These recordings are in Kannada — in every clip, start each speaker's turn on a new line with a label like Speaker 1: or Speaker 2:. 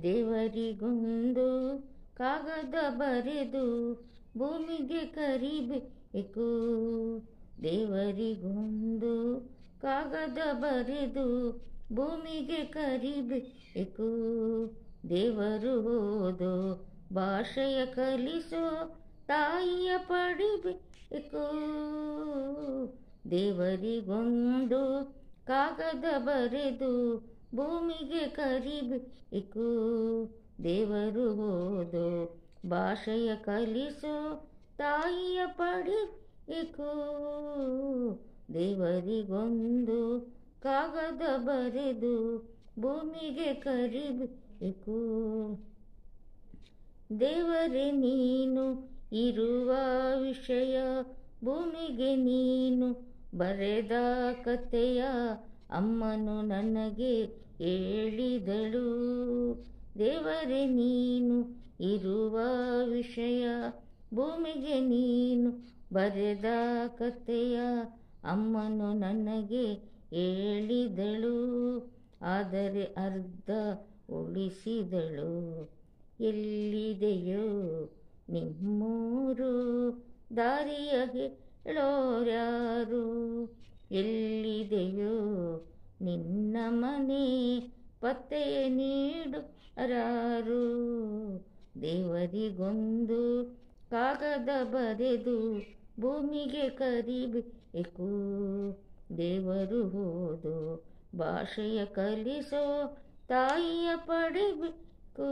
Speaker 1: ದೇವರಿಗೊಂದು ಕಾಗದ ಬರೆದು ಭೂಮಿಗೆ ಕರಿಬೇಕು. ದೇವರಿಗೊಂದು ಕಾಗದ ಬರೆದು ಭೂಮಿಗೆ ಕರಿಬೇಕು. ದೇವರು ಓದೋ ಭಾಷೆಯ ಕಲಿಸೋ ತಾಯಿಯ ಪಡಿಬೇಕು. ದೇವರಿಗೊಂದು ಕಾಗದ ಬರೆದು ಭೂಮಿಗೆ ಕರಿಬೇಕು. ದೇವರು ಓದೋ ಭಾಷೆಯ ಕಲಿಸೋ ತಾಯಿಯ ಪಡಿಬೇಕು. ದೇವರಿಗೊಂದು ಕಾಗದ ಬರೆದು ಭೂಮಿಗೆ ಕರಿಬೇಕು. ದೇವರೇ ನೀನು ಇರುವ ವಿಷಯ ಭೂಮಿಗೆ ನೀನು ಬರೆದ ಕಥೆಯ ಅಮ್ಮನು ನನಗೆ ಹೇಳಿದಳು. ದೇವರೇ ನೀನು ಇರುವ ವಿಷಯ ಭೂಮಿಗೆ ನೀನು ಬರೆದ ಕಥೆಯ ಅಮ್ಮನು ನನಗೆ ಹೇಳಿದಳು. ಆದರೆ ಅರ್ಧ ಉಳಿಸಿದಳು. ಎಲ್ಲಿದೆಯೋ ನಿಮ್ಮೂರು, ದಾರಿಯ ಹೇಳೋರ್ಯಾರು? ಎಲ್ಲಿದೆಯೋ ನಿನ್ನ ಮನೆ, ಪತ್ತೆಯ ನೀಡುವರಾರು? ದೇವರಿಗೊಂದು ಕಾಗದ ಬರೆದು ಭೂಮಿಗೆ ಕರಿಬೇಕು. ದೇವರು ಓದೋ ಭಾಷೆಯ ಕಲಿಸೋ ತಾಯಿಯ ಪಡಿಬೇಕು.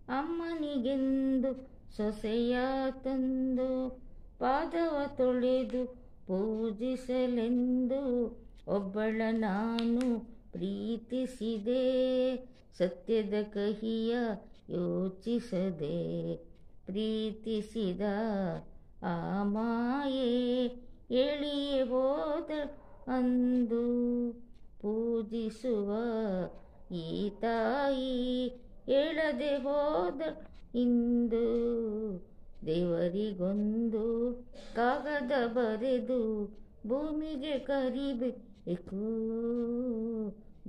Speaker 1: ಅಮ್ಮನಿಗೆಂದು ಸೊಸೆಯ ತಂದು ಪಾದವ ತೊಳೆದು ಪೂಜಿಸಲೆಂದು ಒಬ್ಬಳ ನಾನು ಪ್ರೀತಿಸಿದೆ. ಸತ್ಯದ ಕಹಿಯ ಯೋಚಿಸದೆ ಪ್ರೀತಿಸಿದ ಆ ಮಾಯೆ ಎಳಿಯೇ ಹೋದ ಅಂದು. ಪೂಜಿಸುವ ಈ ತಾಯಿ ಹೇಳದೆ ಹೋದ ಇಂದು. ದೇವರಿಗೊಂದು ಕಾಗದ ಬರೆದು ಭೂಮಿಗೆ ಕರಿಬೇಕು.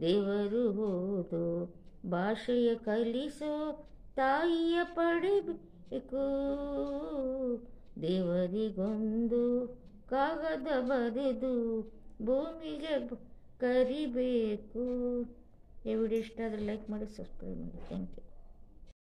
Speaker 1: ದೇವರು ಓದೋ ಭಾಷೆಯ ಕಲಿಸೋ ತಾಯಿಯ ಪಡಿಬೇಕು. ದೇವರಿಗೊಂದು ಕಾಗದ ಬರೆದು ಭೂಮಿಗೆ ಕರಿಬೇಕು. ಈ ವಿಡಿಯೋ ಇಷ್ಟ ಆದರೆ ಲೈಕ್ ಮಾಡಿ, ಸಬ್ಸ್ಕ್ರೈಬ್ ಮಾಡಿ. Thank you.